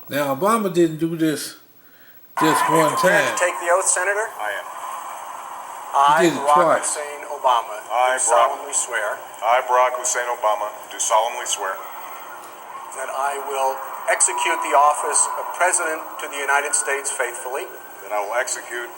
Now, Obama didn't do this just one Prepared time. to take the oath, Senator? I am. I, did it Barack twice. Hussein Obama, I, do solemnly swear I, Barack Hussein Obama, do solemnly swear that I will execute the office of President to the United States faithfully, that I will execute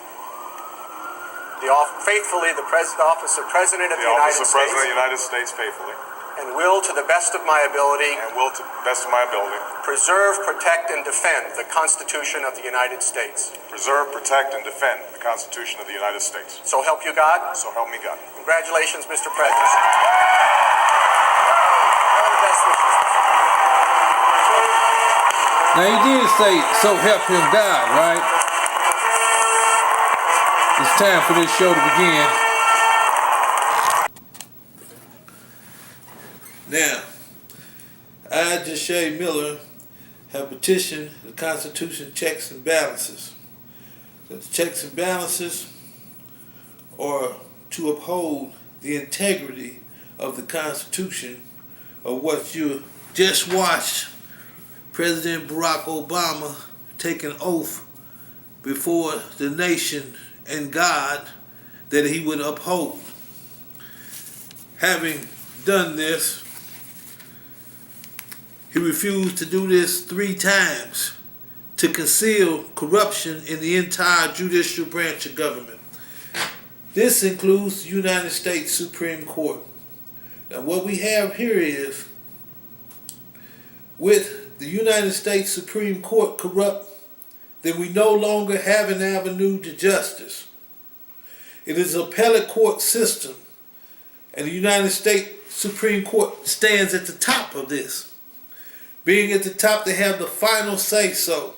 the office of President of the the office United of President of the States, United States faithfully, and will, to the best of my ability, and will, to the best of my ability, preserve, protect, and defend the Constitution of the United States. preserve, protect, and defend the Constitution of the United States. So help you God. So help me God. Congratulations, Mr. President. All the best wishes. Now, he did say, so help him God, right? It's time for this show to begin. Now, I, Judicial Miller, have petitioned the Constitution checks and balances. The checks and balances are to uphold the integrity of the Constitution, of what you just watched President Barack Obama take an oath before the nation and God that he would uphold. Having done this, he refused to do this 3 times to conceal corruption in the entire judicial branch of government. This includes the United States Supreme Court. Now, what we have here is, with the United States Supreme Court corrupt, then we no longer have an avenue to justice. It is an appellate court system, and the United States Supreme Court stands at the top of this. Being at the top, they have the final say-so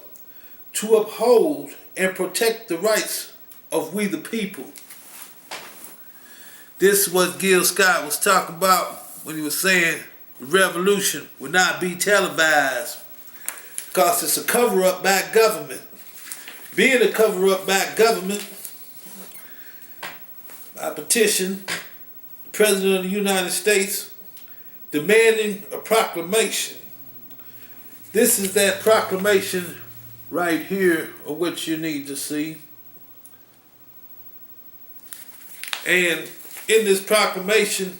to uphold and protect the rights of we the people. This is what Gil Scott was talking about when he was saying the revolution will not be televised because it's a cover-up by government. Being a cover-up by government, I petitioned the President of the United States demanding a proclamation. This is that proclamation right here of what you need to see. And in this proclamation,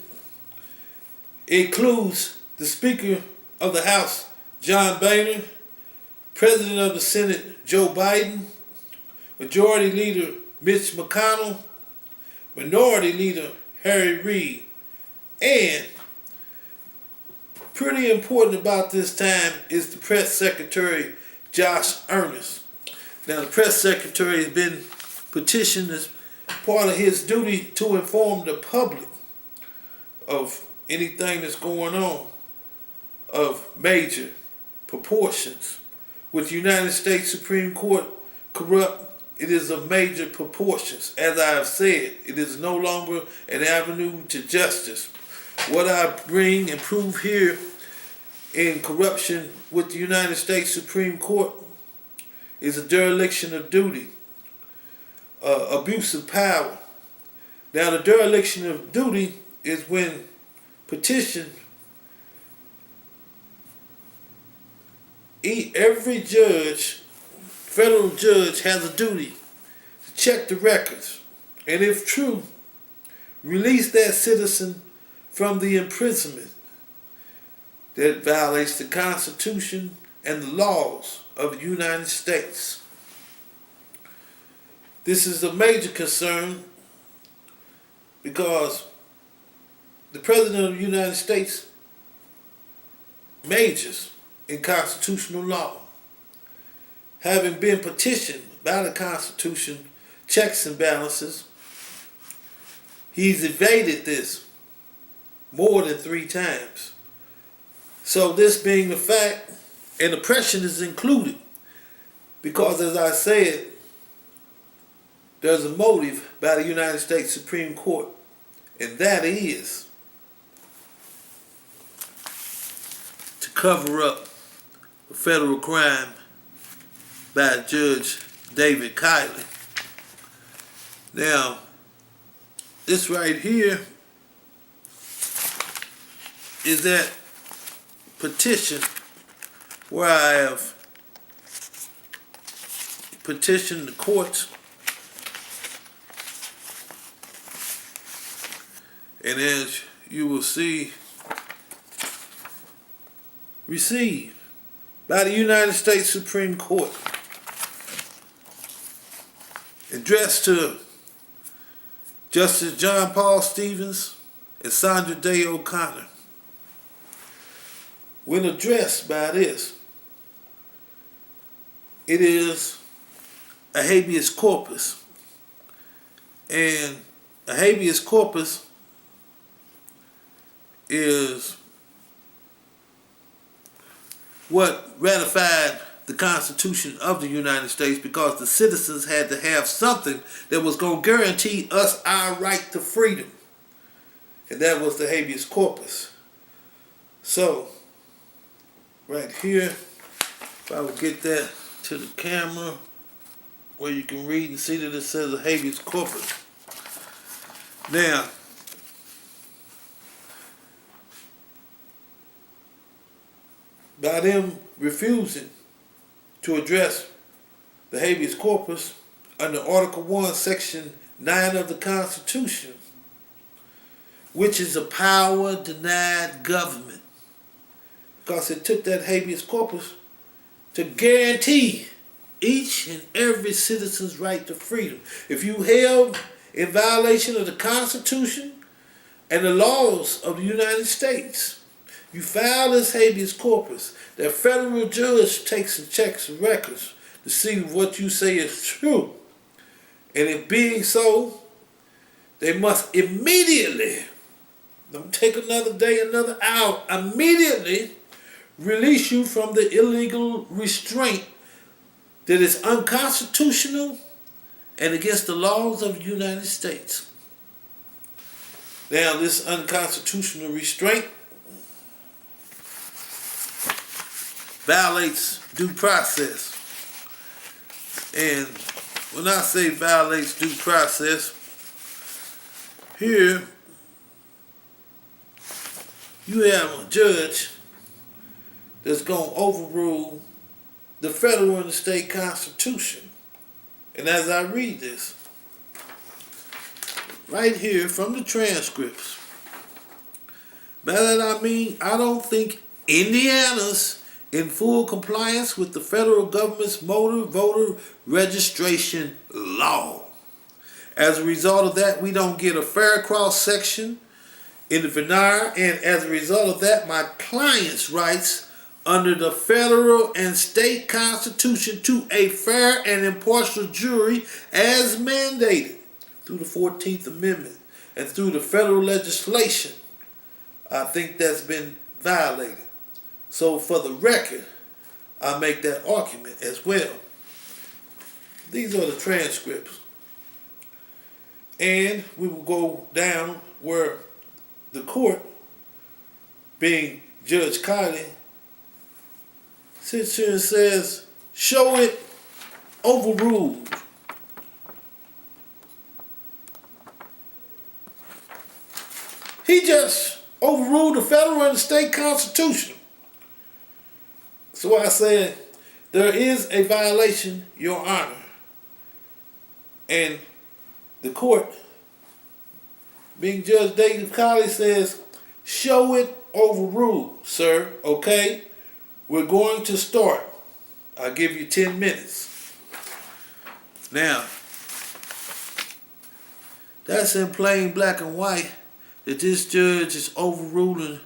it includes the Speaker of the House, John Boehner, President of the Senate, Joe Biden, Majority Leader Mitch McConnell, Minority Leader Harry Reid, and pretty important about this time is the Press Secretary, Josh Earnest. Now, the Press Secretary has been petitioned as part of his duty to inform the public of anything that's going on of major proportions. With the United States Supreme Court corrupt, it is of major proportions. As I have said, it is no longer an avenue to justice. What I bring and prove here in corruption with the United States Supreme Court is a dereliction of duty, abuse of power. Now, the dereliction of duty is when petition, every judge, federal judge, has a duty to check the records, and if true, release that citizen from the imprisonment that violates the Constitution and the laws of the United States. This is a major concern because the President of the United States majors in constitutional law. Having been petitioned by the Constitution, checks and balances, he's evaded this more than 3 times. So this being the fact, and oppression is included, because as I said, there's a motive by the United States Supreme Court, and that is to cover up a federal crime by Judge David Kiley. Now, this right here is that petition where I have petition the courts. And as you will see, received by the United States Supreme Court, addressed to Justice John Paul Stevens and Sandra Day O'Connor. When addressed by this, it is a habeas corpus. And a habeas corpus is what ratified the Constitution of the United States, because the citizens had to have something that was going to guarantee us our right to freedom. And that was the habeas corpus. So, right here, if I would get that to the camera where you can read and see that it says a habeas corpus. Now, by them refusing to address the habeas corpus under Article 1, Section 9 of the Constitution, which is a power denied government, because it took that habeas corpus to guarantee each and every citizen's right to freedom. If you held in violation of the Constitution and the laws of the United States, you file this habeas corpus, that federal judge takes and checks the records to see what you say is true. And if being so, they must immediately, don't take another day, another hour, immediately release you from the illegal restraint that is unconstitutional and against the laws of the United States. Now, this unconstitutional restraint violates due process. And when I say violates due process, here you have a judge that's going to overrule the federal and the state constitution. And as I read this, right here from the transcripts, by that I mean, I don't think Indiana's in full compliance with the federal government's motor voter registration law. As a result of that, we don't get a fair cross-section in the veneer, and as a result of that, my client's rights under the federal and state constitution to a fair and impartial jury as mandated through the 14th Amendment and through the federal legislation, I think that's been violated. So for the record, I make that argument as well. These are the transcripts. And we will go down where the court, being Judge Kiley, sits here and says, show it overruled. He just overruled the federal and the state constitution. So I said, there is a violation, Your Honor. And the court, being Judge David Colley, says, show it overruled, sir, okay? We're going to start. I'll give you 10 minutes. Now, that's in plain black and white that this judge is overruling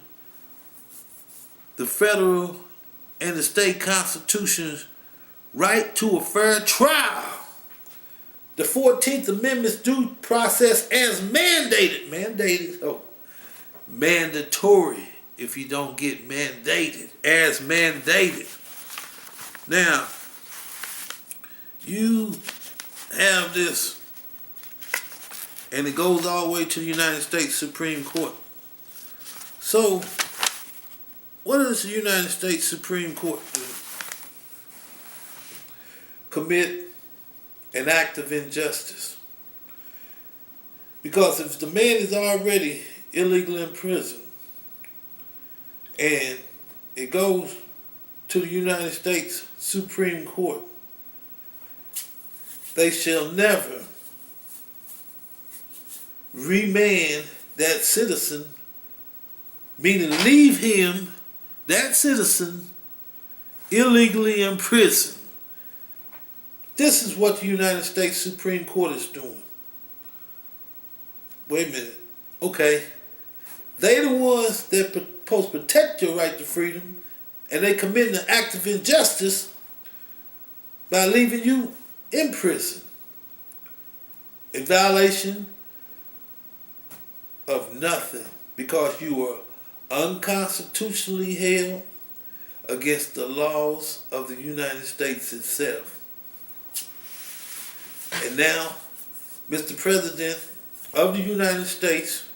the federal and the state constitution's right to a fair trial. The 14th Amendment's due process as mandatory if you don't get mandated, as mandated. Now, you have this, and it goes all the way to the United States Supreme Court. So, what does the United States Supreme Court do? Commit an act of injustice. Because if the man is already illegally in prison and it goes to the United States Supreme Court, they shall never remand that citizen, meaning leave him, that citizen, illegally in prison. This is what the United States Supreme Court is doing. Wait a minute. Okay. They the ones that supposed to protect your right to freedom, and they committing an act of injustice by leaving you in prison in violation of nothing, because you were unconstitutionally held against the laws of the United States itself. And now, Mr. President of the United States,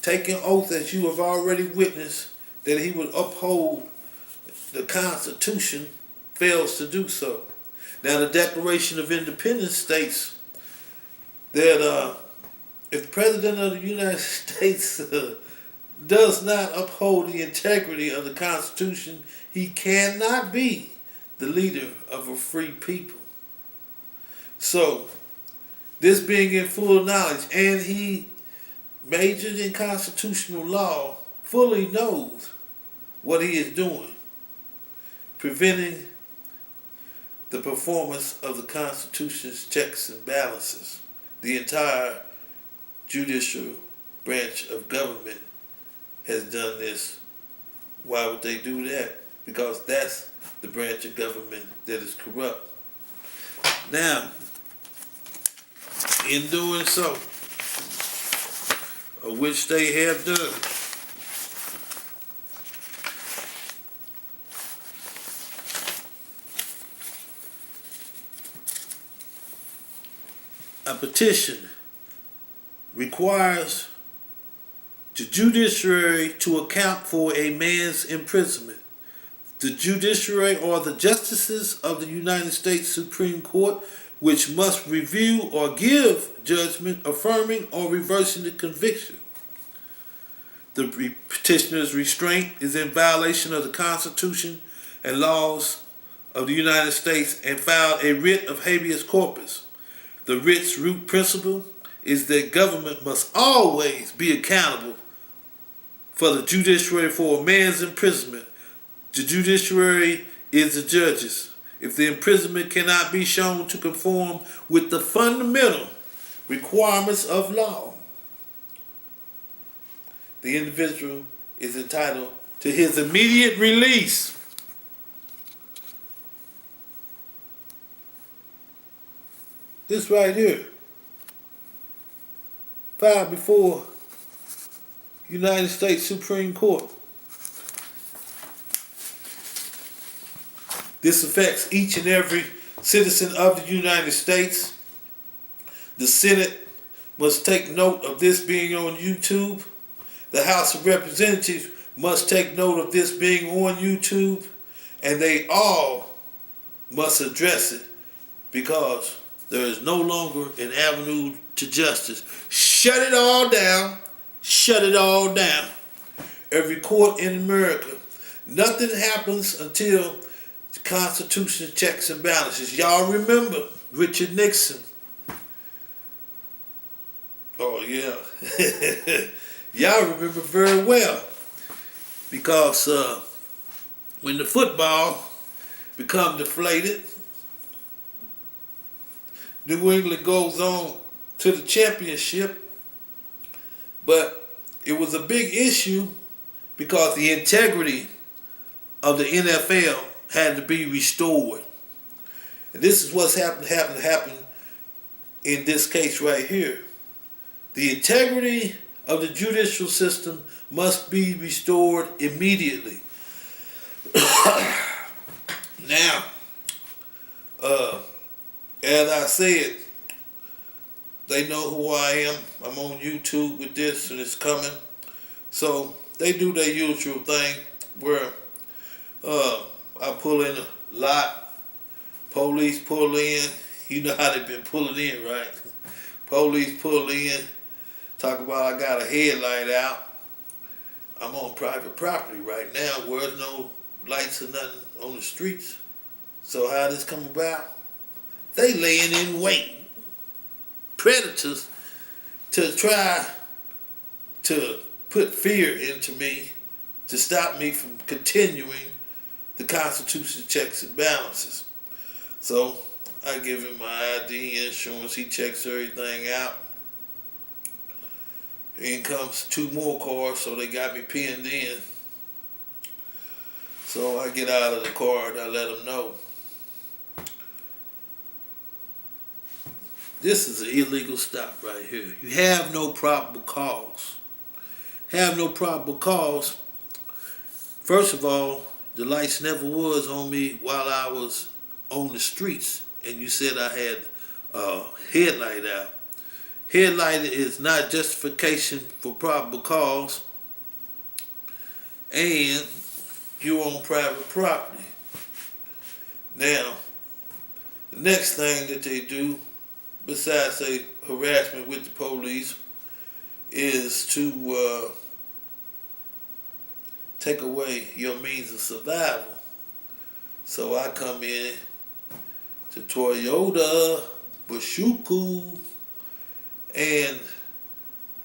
taking oath, as you have already witnessed, that he would uphold the Constitution, fails to do so. Now, the Declaration of Independence states that if the President of the United States does not uphold the integrity of the Constitution, he cannot be the leader of a free people. So, this being in full knowledge, and he majored in constitutional law, fully knows what he is doing, preventing the performance of the Constitution's checks and balances. The entire judicial branch of government has done this. Why would they do that? Because that's the branch of government that is corrupt. Now, in doing so, which they have done, a petition requires the judiciary to account for a man's imprisonment. The judiciary are the justices of the United States Supreme Court, which must review or give judgment affirming or reversing the conviction. The petitioner's restraint is in violation of the Constitution and laws of the United States and filed a writ of habeas corpus. The writ's root principle is that government must always be accountable for the judiciary for a man's imprisonment. The judiciary is the judges. If the imprisonment cannot be shown to conform with the fundamental requirements of law, the individual is entitled to his immediate release. This right here, filed before United States Supreme Court. This affects each and every citizen of the United States. The Senate must take note of this being on YouTube. The House of Representatives must take note of this being on YouTube. And they all must address it, because there is no longer an avenue to justice. Shut it all down. Shut it all down. Every court in America. Nothing happens until the Constitution checks and balances. Y'all remember Richard Nixon? Oh yeah. Y'all remember very well. Because when the football become deflated, New England goes on to the championship, but it was a big issue because the integrity of the NFL had to be restored. And this is what's happened in this case right here. The integrity of the judicial system must be restored immediately. Now, as I said, they know who I am. I'm on YouTube with this, and it's coming. So they do their usual thing where I pull in a lot, police pull in. You know how they've been pulling in, right? Police pull in, talk about I got a headlight out. I'm on private property right now where there's no lights or nothing on the streets. So how this come about? They laying in wait. predators to try to put fear into me to stop me from continuing the Constitution's checks and balances. So I give him my ID, insurance, he checks everything out. In comes 2 more cars, so they got me pinned in. So I get out of the car and I let them know. This is an illegal stop right here. You have no probable cause. Have no probable cause. First of all, the lights never was on me while I was on the streets, and you said I had a headlight out. Headlight is not justification for probable cause, and you're on private property. Now, the next thing that they do, besides say harassment with the police, is to take away your means of survival. So I come in to Toyota, Bashuku, and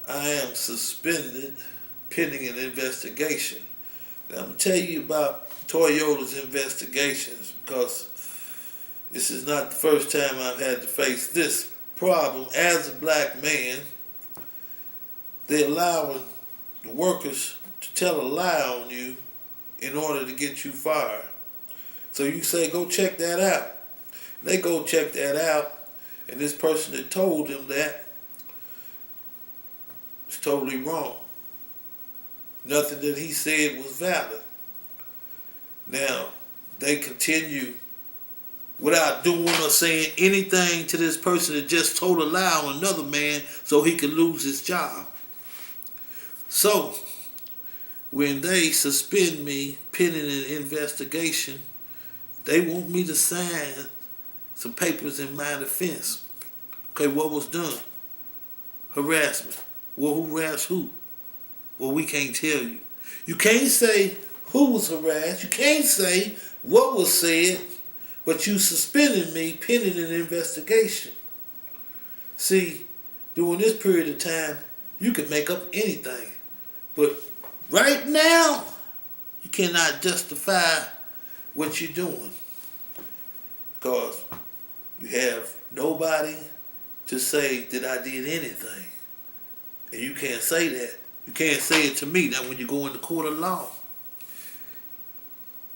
I am suspended pending an investigation. Now I'm going to tell you about Toyota's investigations, because this is not the first time I've had to face this problem. As a black man, they're allowing the workers to tell a lie on you in order to get you fired. So you say, go check that out. They go check that out, and this person that told them that is totally wrong. Nothing that he said was valid. Now, they continue without doing or saying anything to this person that just told a lie on another man so he could lose his job. So, when they suspend me pending an investigation, they want me to sign some papers in my defense. Okay, what was done? Harassment. Well, who harassed who? Well, we can't tell you. You can't say who was harassed. You can't say what was said, but you suspended me pending an investigation. See, during this period of time, you can make up anything. But right now, you cannot justify what you're doing, because you have nobody to say that I did anything. And you can't say that. You can't say it to me. Now, when you go in the court of law,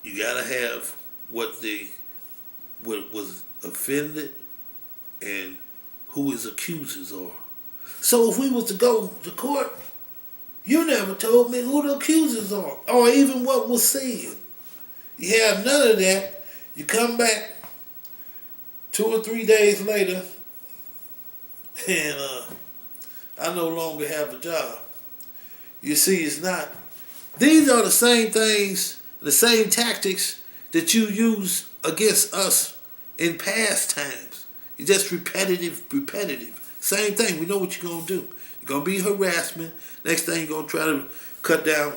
you gotta have what was offended and who his accusers are. So if we was to go to court, you never told me who the accusers are, or even what was said. You have none of that. You come back 2 or 3 days later, and I no longer have a job. You see, it's not. These are the same things, the same tactics that you use against us in past times. It's just repetitive. Same thing. We know what you're going to do. You're going to be harassment. Next thing, you're going to try to cut down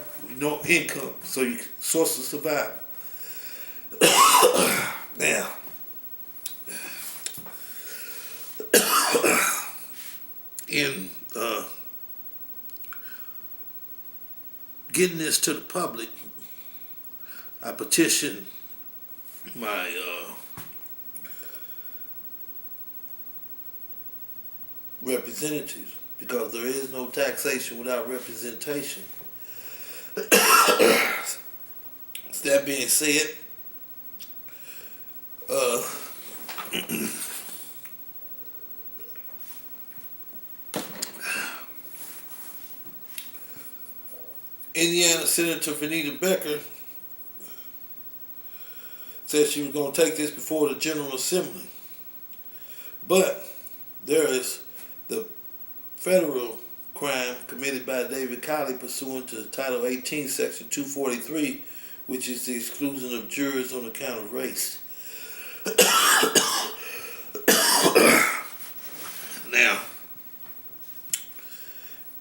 income so you can source of survival. Now, in getting this to the public, I petitioned my representatives, because there is no taxation without representation. That being said, Indiana Senator Vanita Becker said she was going to take this before the General Assembly. But there is the federal crime committed by David Colley pursuant to Title 18, Section 243, which is the exclusion of jurors on account of race. Now,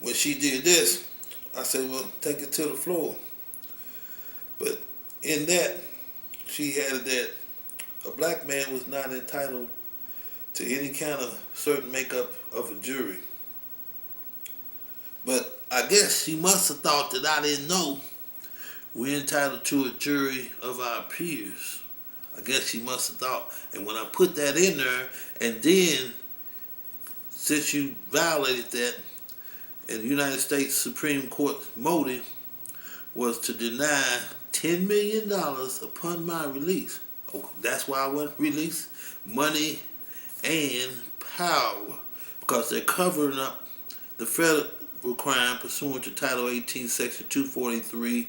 when she did this, I said, well, take it to the floor. But in that, she added that a black man was not entitled to any kind of certain makeup of a jury. But I guess she must have thought that I didn't know we're entitled to a jury of our peers. I guess she must have thought. And when I put that in there, and then, since you violated that, and the United States Supreme Court's motive was to deny $10 million upon my release. Oh, that's why I wasn't released. Money and power. Because they're covering up the federal crime pursuant to Title 18, Section 243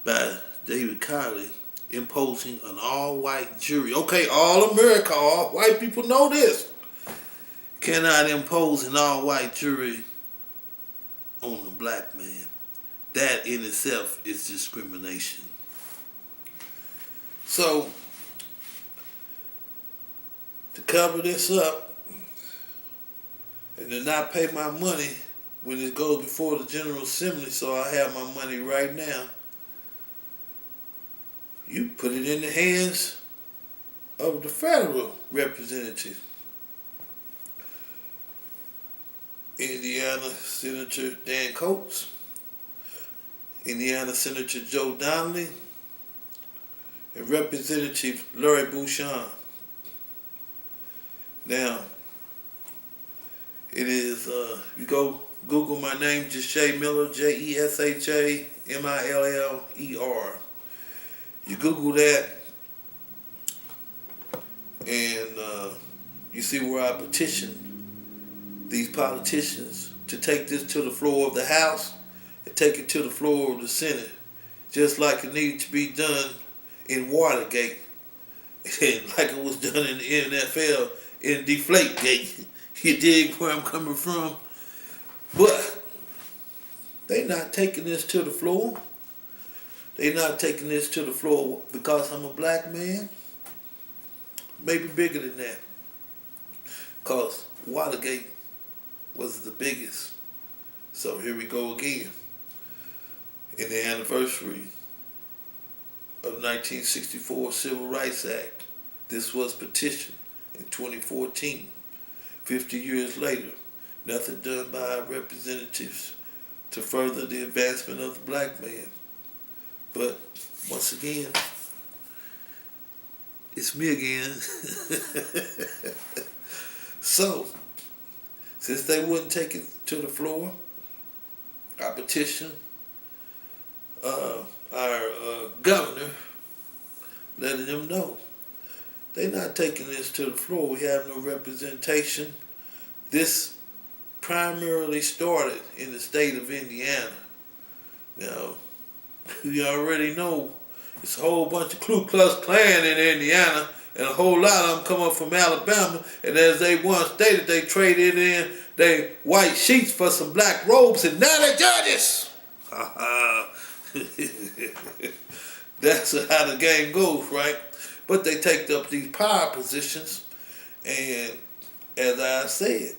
by David Kiley, imposing an all-white jury. Okay, all America, all white people know this. Cannot impose an all-white jury on a black man. That in itself is discrimination. So, to cover this up and to not pay my money when it goes before the General Assembly, so I have my money right now, you put it in the hands of the federal representative. Indiana Senator Dan Coates, Indiana Senator Joe Donnelly, and Representative Larry Bouchon. Now, it is, you go Google my name, Jesha Miller, Jesha Miller. You Google that, and you see where I petitioned these politicians to take this to the floor of the House and take it to the floor of the Senate, just like it needed to be done in Watergate, and like it was done in the NFL in Deflategate. You dig where I'm coming from? But they're not taking this to the floor. They're not taking this to the floor because I'm a black man. Maybe bigger than that. Because Watergate was the biggest. So here we go again. In the anniversary of 1964 Civil Rights Act, this was petitioned in 2014. 50 years later, nothing done by our representatives to further the advancement of the black man. But once again, it's me again. So, since they wouldn't take it to the floor, I petitioned our governor, letting them know they're not taking this to the floor. We have no representation. This primarily started in the state of Indiana. Now, you already know it's a whole bunch of Ku Klux Klan in Indiana, and a whole lot of them come up from Alabama, and as they once stated, they traded in their white sheets for some black robes, and now they're judges. That's how the game goes, right? But they take up these power positions, and as I said,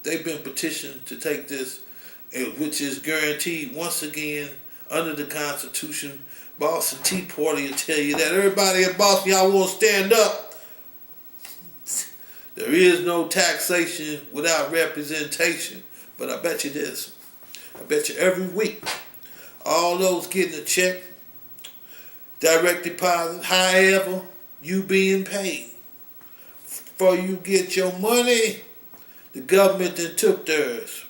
they've been petitioned to take this, which is guaranteed once again under the Constitution. Boston Tea Party will tell you that. Everybody in Boston, y'all want to stand up. There is no taxation without representation. But I bet you this. I bet you every week, all those getting a check, direct deposit, however you being paid, before you get your money, the government then took theirs.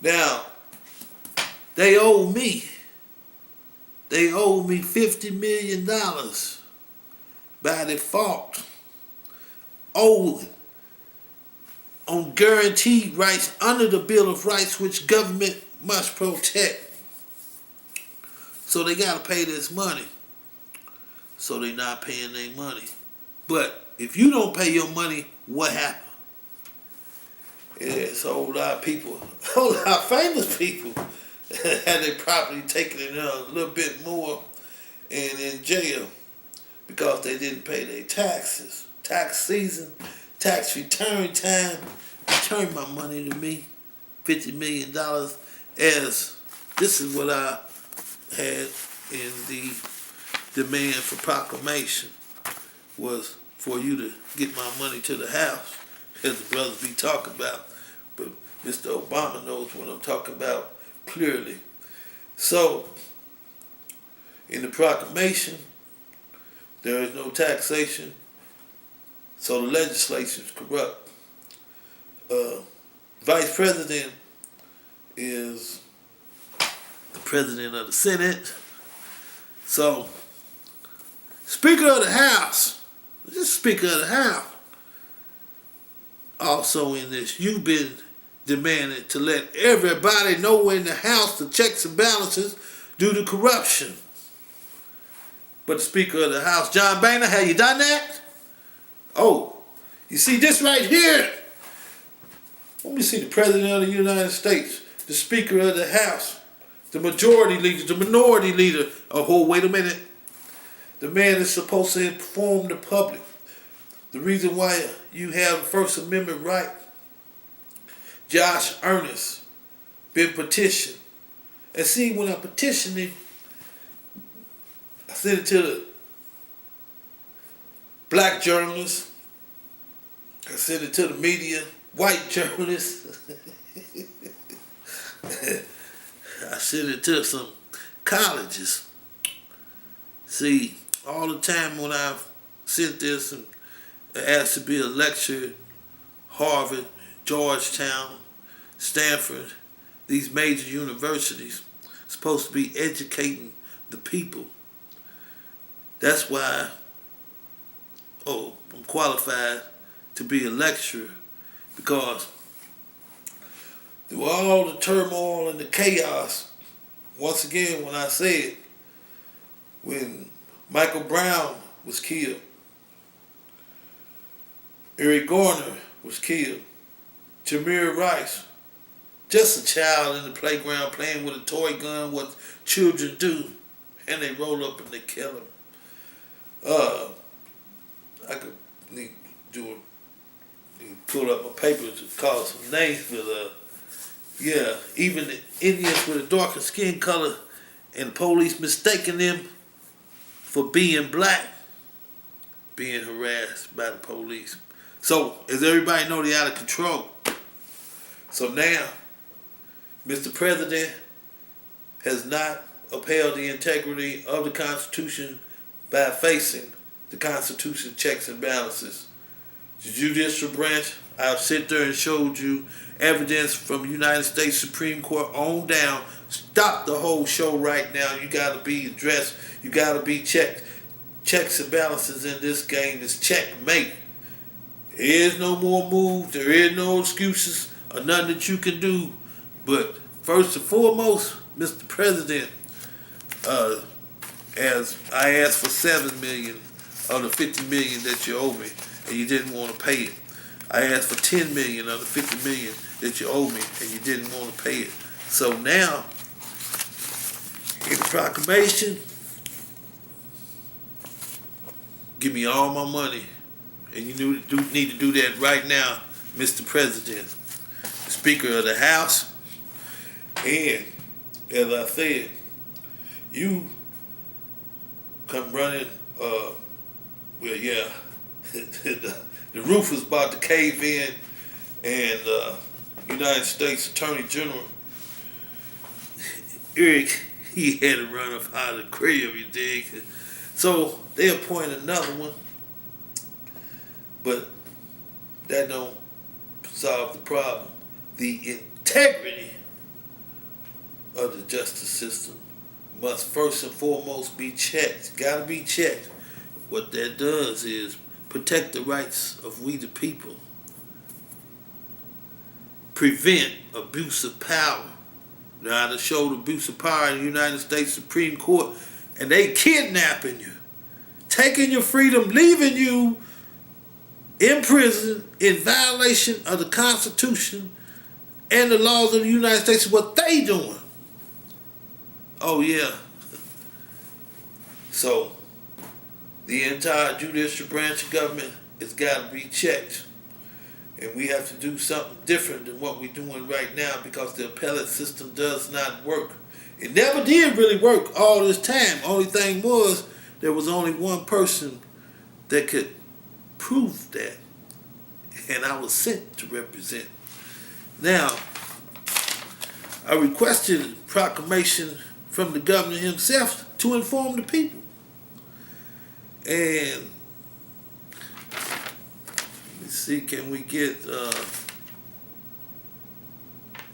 Now, they owe me. They owe me $50 million by default, owing on guaranteed rights under the Bill of Rights, which government must protect. So they got to pay this money. So they're not paying their money. But if you don't pay your money, what happened? It's a whole lot of people, a whole lot of famous people had their property taken in a little bit more and in jail because they didn't pay their taxes. Tax season, tax return time, return my money to me, $50 million, as this is what I had in the demand for proclamation, was for you to get my money to the House as the brothers be talking about. But Mr. Obama knows what I'm talking about clearly. So, in the proclamation, there is no taxation, so the legislation is corrupt. Vice President is the President of the Senate. So, Speaker of the House, this Speaker of the House, also in this, you've been demanding to let everybody know in the House the checks and balances due to corruption. But the Speaker of the House, John Boehner, have you done that? Oh, you see this right here? Let me see the President of the United States, the Speaker of the House, the Majority Leader, the Minority Leader. Oh, wait a minute. The man is supposed to inform the public. The reason why you have First Amendment right, Josh Earnest, been petitioned. And see, when I petitioned him, I sent it to the black journalists. I sent it to the media, white journalists. I sent it to some colleges. See, all the time when I've sent this and asked to be a lecturer at Harvard, Georgetown, Stanford, these major universities, supposed to be educating the people. That's why, I'm qualified to be a lecturer, because through all the turmoil and the chaos, once again, when I said, when Michael Brown was killed, Eric Garner was killed, Tamir Rice, just a child in the playground playing with a toy gun, what children do, and they roll up and they kill him. I could need to pull up my papers and call some names, but even the Indians with a darker skin color and the police mistaking them for being black, being harassed by the police. So, as everybody know, they're out of control. So now, Mr. President has not upheld the integrity of the Constitution by facing the Constitution checks and balances. The judicial branch, I've sit there and showed you evidence from the United States Supreme Court on down. Stop the whole show right now. You got to be addressed. You got to be checked. Checks and balances in this game is checkmate. There is no more moves. There is no excuses or nothing that you can do. But first and foremost, Mr. President, as I asked for $7 million of the $50 million that you owe me, and you didn't want to pay it. I asked for $10 million of the $50 million that you owe me, and you didn't want to pay it. So now, in the proclamation, give me all my money, and you need to do that right now, Mr. President, the Speaker of the House, and as I said, you come running. The roof was about to cave in, and United States Attorney General Eric, he had to run up out of the crib, you dig? So they appoint another one, but that don't solve the problem. The integrity of the justice system must first and foremost be checked. Got to be checked. What that does is protect the rights of we the people, prevent abuse of power. Now, to show the abuse of power in the United States Supreme Court, and they kidnapping you, taking your freedom, leaving you in prison in violation of the Constitution and the laws of the United States. What they doing? Oh yeah. So the entire judicial branch of government has got to be checked. And we have to do something different than what we're doing right now, because the appellate system does not work. It never did really work all this time. Only thing was, there was only one person that could prove that. and I was sent to represent. Now, I requested a proclamation from the governor himself to inform the people. And let's see, can we get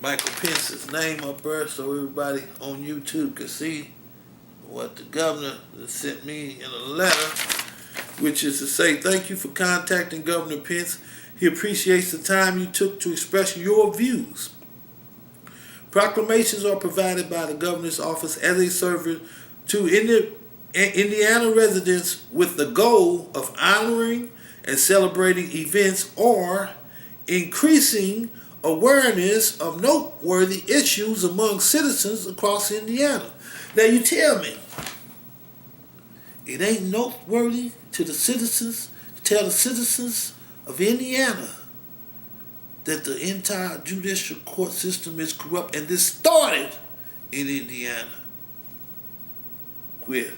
Michael Pence's name up there so everybody on YouTube can see what the governor sent me in a letter, which is to say, thank you for contacting Governor Pence. He appreciates the time you took to express your views. Proclamations are provided by the governor's office as a service to Indiana residents with the goal of honoring and celebrating events or increasing awareness of noteworthy issues among citizens across Indiana. Now you tell me, it ain't noteworthy to the citizens, to tell the citizens of Indiana that the entire judicial court system is corrupt, and this started in Indiana. Quit.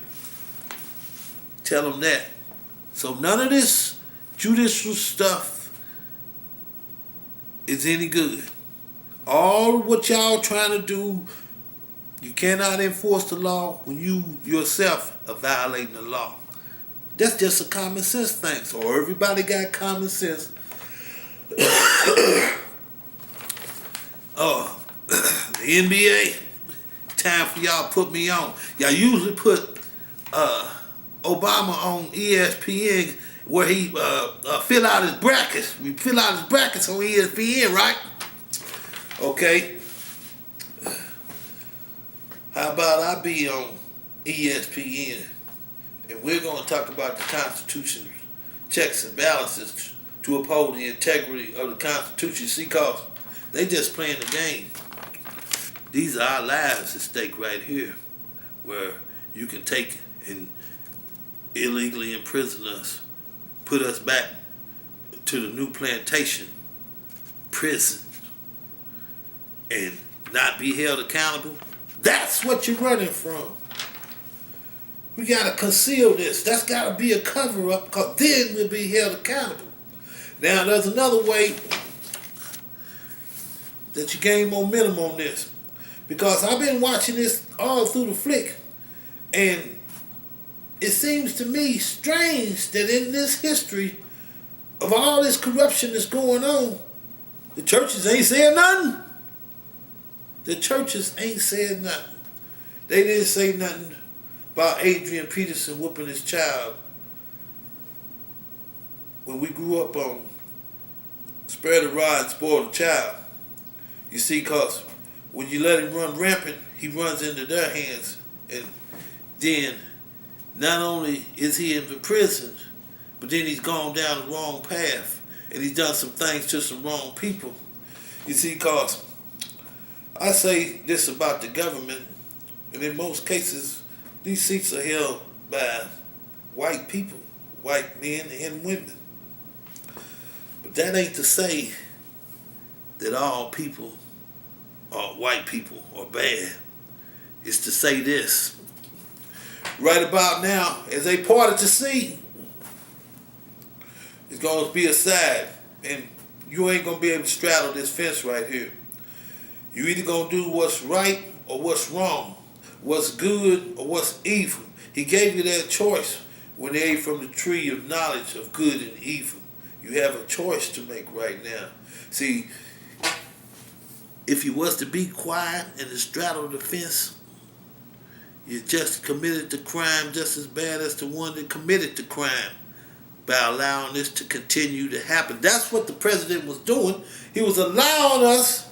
Tell them that. So none of this judicial stuff is any good. All what y'all trying to do, you cannot enforce the law when you yourself are violating the law. That's just a common sense thing. So everybody got common sense. The NBA, time for y'all to put me on. Y'all usually put Obama on ESPN where he fill out his brackets. We fill out his brackets on ESPN, right? Okay. How about I be on ESPN and we're going to talk about the Constitution's checks and balances to uphold the integrity of the Constitution. See, cause they just playing the game. These are our lives at stake right here, where you can take and illegally imprison us, put us back to the new plantation prison, and not be held accountable. That's what you're running from. We gotta conceal this. That's gotta be a cover-up, because then we'll be held accountable. Now, there's another way that you gain momentum on this, because I've been watching this all through the flick, and it seems to me strange that in this history of all this corruption that's going on, the churches ain't saying nothing. The churches ain't saying nothing. They didn't say nothing about Adrian Peterson whooping his child when we grew up on spare the rod and spoil the child. You see, because when you let him run rampant, he runs into their hands, and then not only is he in prison, but then he's gone down the wrong path, and he's done some things to some wrong people. You see, because I say this about the government, and in most cases, these seats are held by white people, white men and women. But that ain't to say that all people, or white people, are bad. It's to say this. Right about now, as they parted to sea, it's going to be a side, and you ain't going to be able to straddle this fence right here. You either going to do what's right or what's wrong, what's good or what's evil. He gave you that choice when they ate from the tree of knowledge of good and evil. You have a choice to make right now. See, if you was to be quiet and to straddle the fence, you just committed the crime just as bad as the one that committed the crime by allowing this to continue to happen. That's what the president was doing. He was allowing us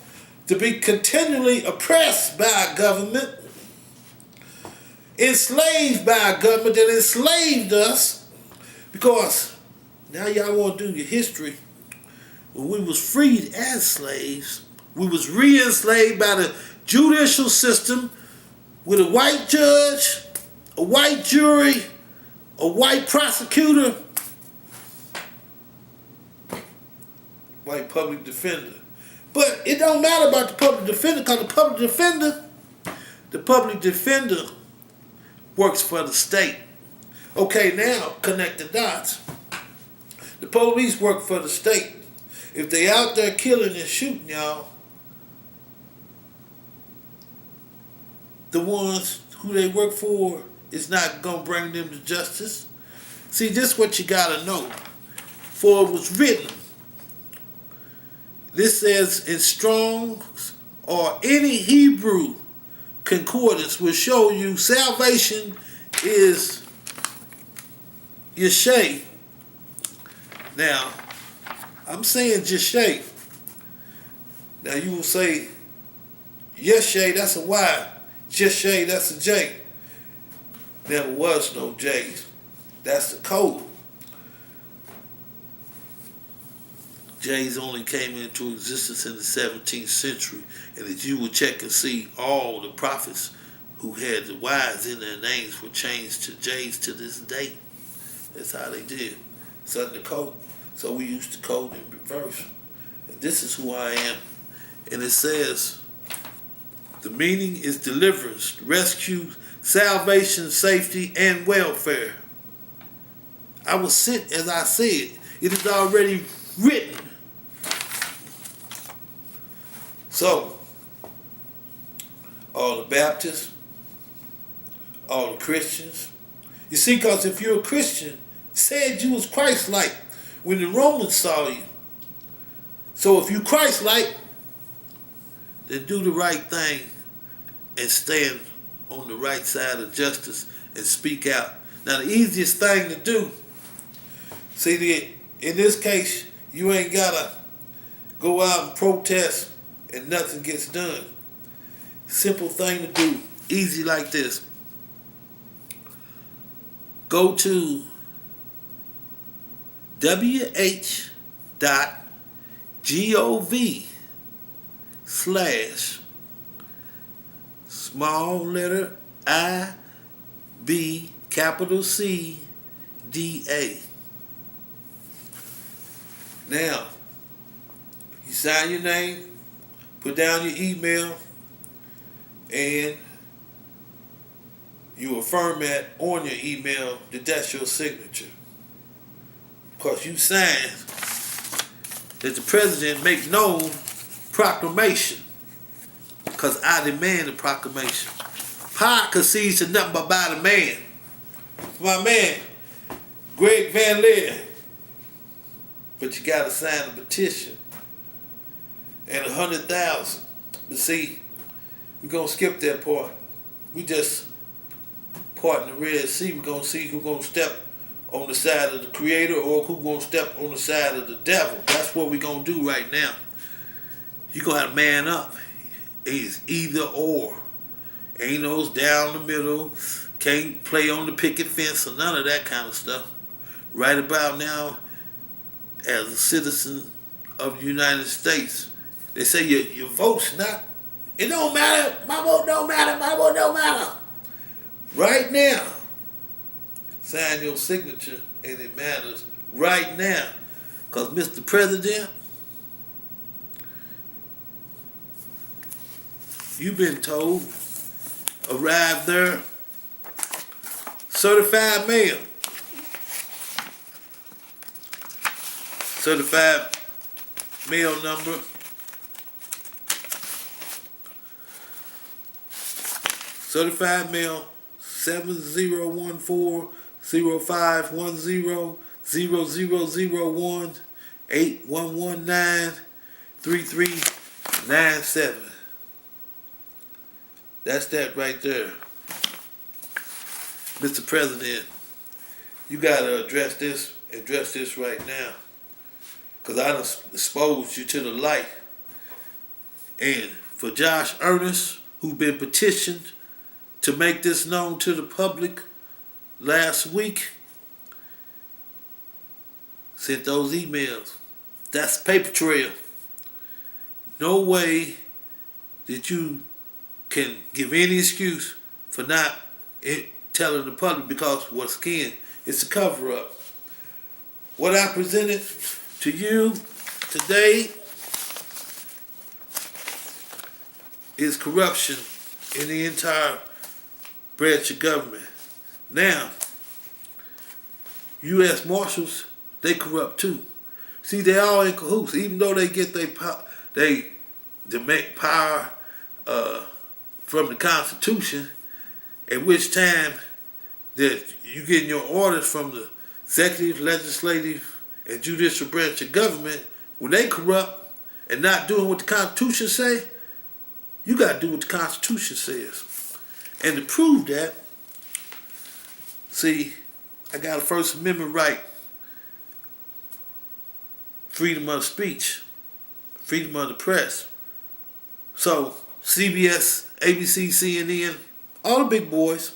to be continually oppressed by a government, enslaved by a government that enslaved us, because now y'all want to do your history. When we was freed as slaves, we was re-enslaved by the judicial system with a white judge, a white jury, a white prosecutor, white public defender. But it don't matter about the public defender, because the public defender works for the state. Okay, now connect the dots. The police work for the state. if they out there killing and shooting y'all, the ones who they work for is not gonna bring them to justice. See, this is what you gotta know. For it was written. This says in Strong's or any Hebrew concordance will show you salvation is Yesha. Now, I'm saying Jesha. Now you will say Yesha, that's a Y. Jesha, that's a J. Never was no J's. That's the code. J's only came into existence in the 17th century. And as you will check and see, all the prophets who had the Y's in their names were changed to J's to this day. That's how they did. It's under code. So we used the code in reverse. And this is who I am. And it says, the meaning is deliverance, rescue, salvation, safety, and welfare. I was sent as I said. It is already written. So, all the Baptists, all the Christians. You see, because if you're a Christian, said you was Christ-like when the Romans saw you. So if you Christ-like, then do the right thing and stand on the right side of justice and speak out. Now the easiest thing to do, see, in this case, you ain't gotta go out and protest and nothing gets done. Simple thing to do, easy like this. Go to wh.gov/ small letter IB capital CDA. Now, you sign your name, put down your email, and you affirm that on your email that that's your signature. Because you signed that the president make known proclamation. Because I demand a proclamation. Power concedes to nothing but by the man. My man, Greg Van Leer. But you got to sign a petition. And 100,000. But see, we're going to skip that part. We just part in the Red Sea. We're going to see who's going to step on the side of the Creator or who's going to step on the side of the devil. That's what we're going to do right now. You're going to have to man up. It's either or. Ain't those down the middle. Can't play on the picket fence or none of that kind of stuff. Right about now, as a citizen of the United States, they say your vote's not, it don't matter, my vote don't matter, my vote don't matter. Right now, sign your signature and it matters right now. Because Mr. President, you've been told, arrive there, certified mail. Certified mail number 7015-0001-8119-3397. That's that right there. Mr. President, you gotta address this right now. Because I done exposed you to the light. And for Josh Ernest, who's been petitioned to make this known to the public last week, sent those emails. That's paper trail. No way that you can give any excuse for not telling the public, because once again, it's a cover-up. What I presented to you today is corruption in the entire branch of government. Now, U.S. Marshals, they corrupt too. See, they all in cahoots, even though they get they demand power from the Constitution, at which time that you getting your orders from the executive, legislative, and judicial branch of government. When they corrupt and not doing what the Constitution say, you got to do what the Constitution says. And to prove that, see, I got a First Amendment right. Freedom of speech. Freedom of the press. So, CBS, ABC, CNN, all the big boys,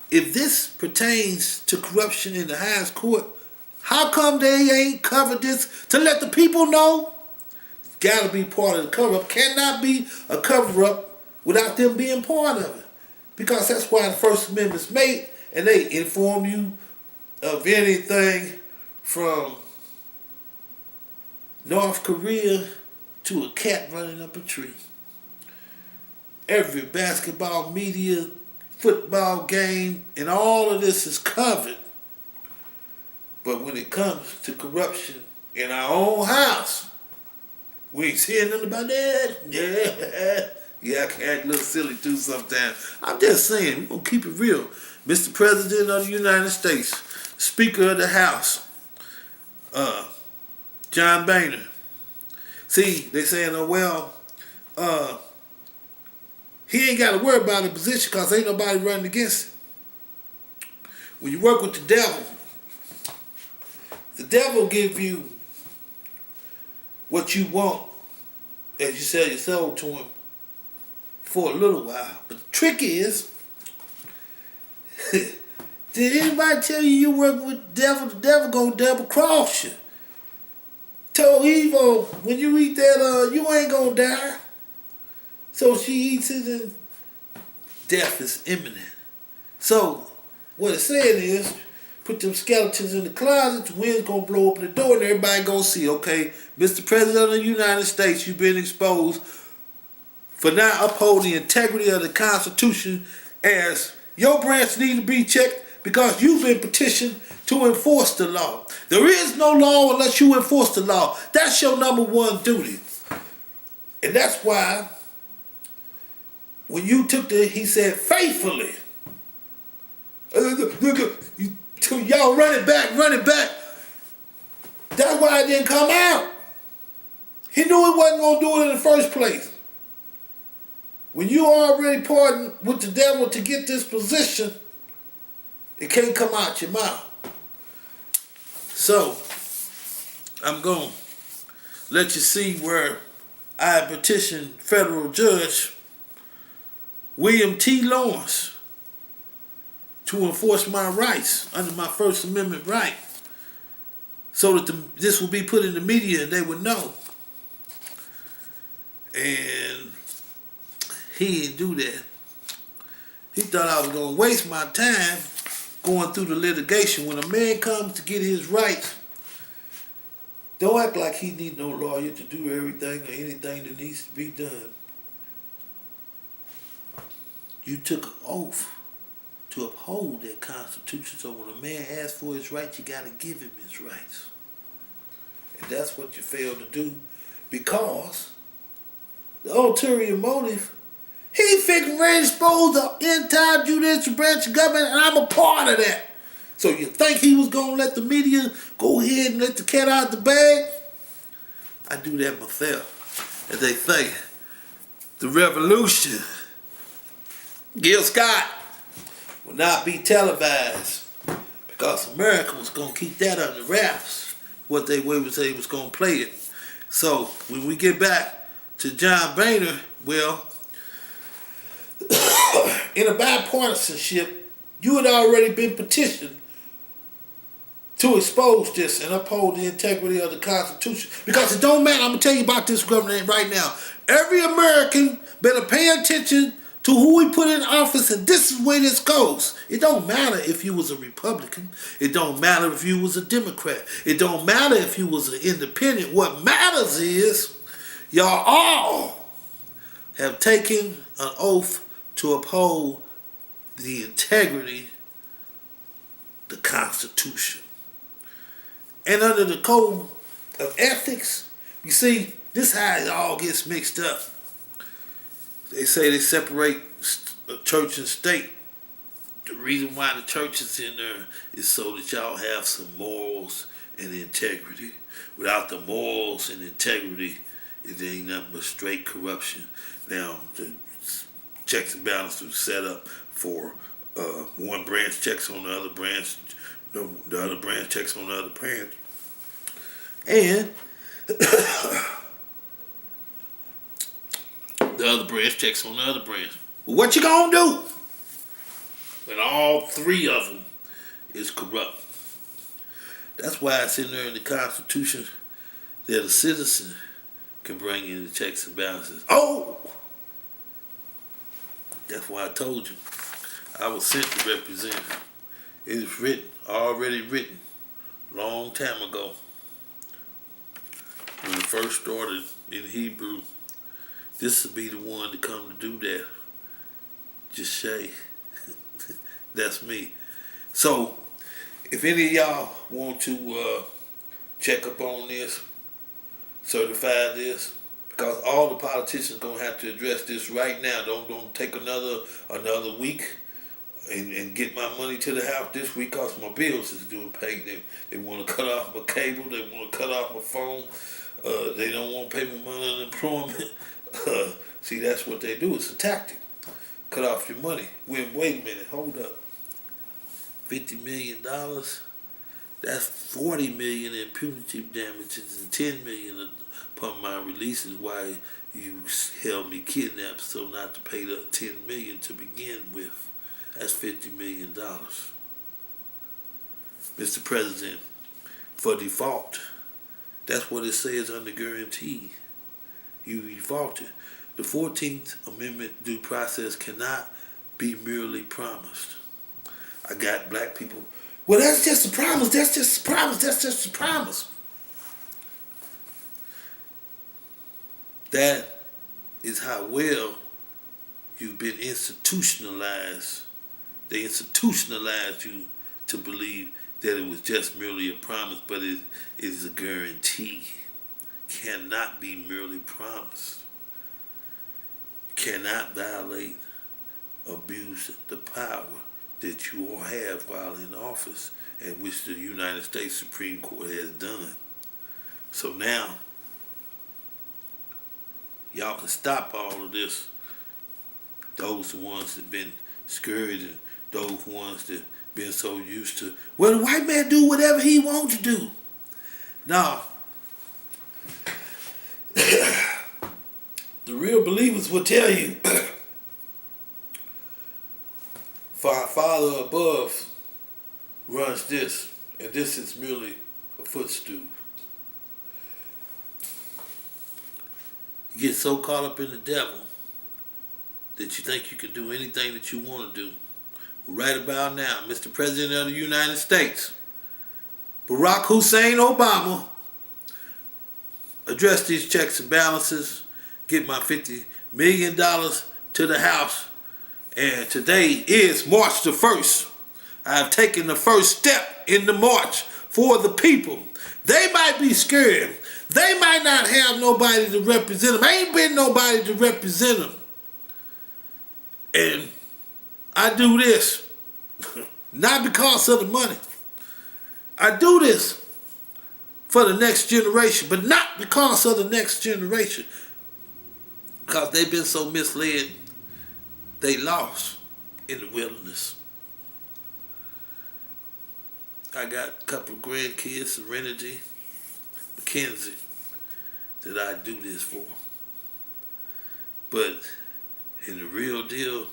if this pertains to corruption in the highest court, how come they ain't covered this to let the people know? It's got to be part of the cover-up. Cannot be a cover-up without them being part of it. Because that's why the First Amendment's made, and they inform you of anything from North Korea to a cat running up a tree. Every basketball, media, football game, and all of this is covered. But when it comes to corruption in our own house, we ain't saying nothing about that. Yeah, I can act a little silly too sometimes. I'm just saying, we're going to keep it real. Mr. President of the United States, Speaker of the House, John Boehner. See, they saying, oh, well, he ain't got to worry about a position because ain't nobody running against him. When you work with the devil give you what you want as you sell your soul to him for a little while. But the trick is, did anybody tell you work with the devil gonna double cross you? Told Eve, when you eat that, you ain't gonna die. So she eats it and death is imminent. So what it's saying is, put them skeletons in the closet, the wind's gonna blow open the door and everybody gonna see, okay, Mr. President of the United States, you've been exposed for not upholding the integrity of the Constitution, as your branch needs to be checked because you've been petitioned to enforce the law. There is no law unless you enforce the law. That's your number one duty. And that's why when you took he said faithfully. Y'all run it back. That's why it didn't come out. He knew he wasn't going to do it in the first place. When you already partnered with the devil to get this position, it can't come out your mouth. So, I'm going to let you see where I petitioned federal judge William T. Lawrence to enforce my rights under my First Amendment right, so that this will be put in the media and they would know. And he didn't do that. He thought I was going to waste my time going through the litigation. When a man comes to get his rights, don't act like he need no lawyer to do everything or anything that needs to be done. You took an oath to uphold that Constitution, so when a man asks for his rights, you got to give him his rights. And that's what you failed to do, because the ulterior motive, he figured to expose the entire judicial branch of government, and I'm a part of that. So you think he was going to let the media go ahead and let the cat out the bag? I do that myself. As they say, the revolution, Gil Scott, will not be televised because America was going to keep that under wraps, what they was going to play it. So when we get back to John Boehner, well, in a bipartisanship, you had already been petitioned to expose this and uphold the integrity of the Constitution. Because it don't matter, I'm going to tell you about this government right now. Every American better pay attention to who we put in office, and this is where this goes. It don't matter if you was a Republican. It don't matter if you was a Democrat. It don't matter if you was an independent. What matters is y'all all have taken an oath to uphold the integrity, the Constitution. and under the code of ethics. You see, this is how it all gets mixed up. They say they separate church and state. The reason why the church is in there is so that y'all have some morals and integrity. Without the morals and integrity, it ain't nothing but straight corruption. Now, the checks and balances are set up for one branch checks on the other branch, the other branch checks on the other branch, and the other branch checks on the other branch. Well, what you gonna do when all three of them is corrupt? That's why it's in there in the Constitution that a citizen can bring in the checks and balances. Oh! That's why I told you. I was sent to represent. It is written, already written, long time ago. When it first started in Hebrew, this would be the one to come to do that. Jesha. That's me. So, if any of y'all want to check up on this, certify this, because all the politicians gonna have to address this right now. Don't take another week and get my money to the house this week, because my bills is due paid. They want to cut off my cable. They want to cut off my phone. They don't want to pay me my unemployment. See, that's what they do. It's a tactic. Cut off your money. Wait a minute. Hold up. $50 million. That's $40 million in punitive damages and $10 million upon my release is why you held me kidnapped, so not to pay the $10 million to begin with. That's $50 million. Mr. President, for default, that's what it says under guarantee. You defaulted. The 14th Amendment due process cannot be merely promised. I got black people, well, that's just a promise, that's just a promise, that's just a promise. That is how well you've been institutionalized. They institutionalized you to believe that it was just merely a promise, but it is a guarantee. Cannot be merely promised. Cannot violate, abuse the power that you all have while in office, and which the United States Supreme Court has done. So now, y'all can stop all of this. Those the ones that been scared, and those ones that been so used to, well, the white man do whatever he wants to do. Now, the real believers will tell you, for our Father above runs this, and this is merely a footstool. You get so caught up in the devil that you think you can do anything that you want to do. Right about now, Mr. President of the United States, Barack Hussein Obama, address these checks and balances, get my $50 million to the House, and today is March the 1st. I have taken the first step in the march for the people. They might be scared. They might not have nobody to represent them. Ain't been nobody to represent them. And I do this, not because of the money. I do this for the next generation, but not because of the next generation. Because they've been so misled, they lost in the wilderness. I got a couple of grandkids, Serenity, Mackenzie, that I do this for. But in the real deal,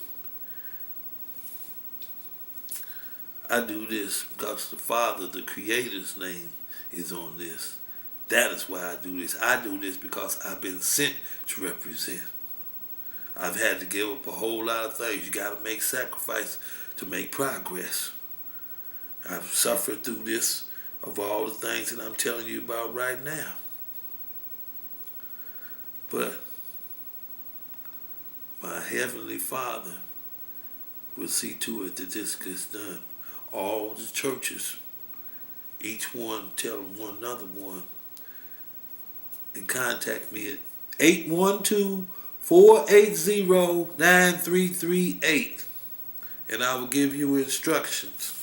I do this because the Father, the Creator's name is on this. That is why I do this. I do this because I've been sent to represent. I've had to give up a whole lot of things. You got to make sacrifice to make progress. I've suffered through this of all the things that I'm telling you about right now. But my Heavenly Father will see to it that this gets done. All the churches Each one tell them one another one. And contact me at 812-480-9338. And I will give you instructions.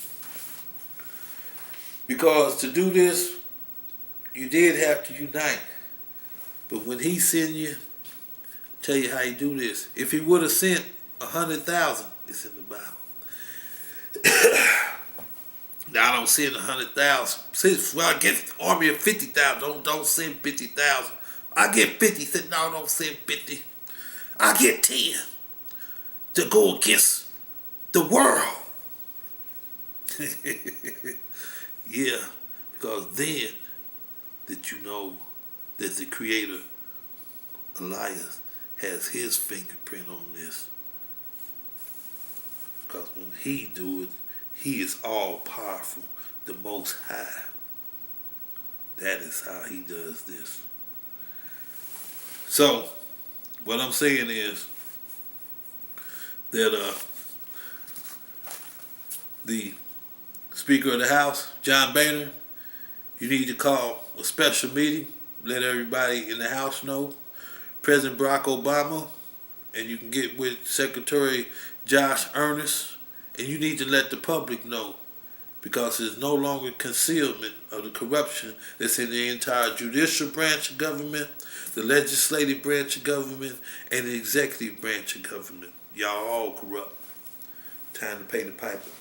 Because to do this, you did have to unite. But when he send you, tell you how you do this. If he would have sent 100,000, it's in the Bible. Now I don't send 100,000. Since I get an army of 50,000, don't send 50,000. I get 50. Said no, don't send 50. I get 10 to go against the world. Yeah, because then that you know that the Creator, Elias, has his fingerprint on this. Because when he do it, he is all powerful, the Most High. That is how he does this. So, what I'm saying is that the Speaker of the House, John Boehner, you need to call a special meeting, let everybody in the House know, President Barack Obama, and you can get with Secretary Josh Earnest, and you need to let the public know, because there's no longer concealment of the corruption that's in the entire judicial branch of government, the legislative branch of government, and the executive branch of government. Y'all all corrupt. Time to pay the piper.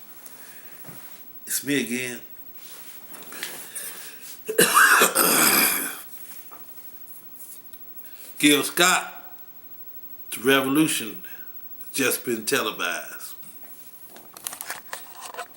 It's me again. Gil Scott, the revolution has just been televised.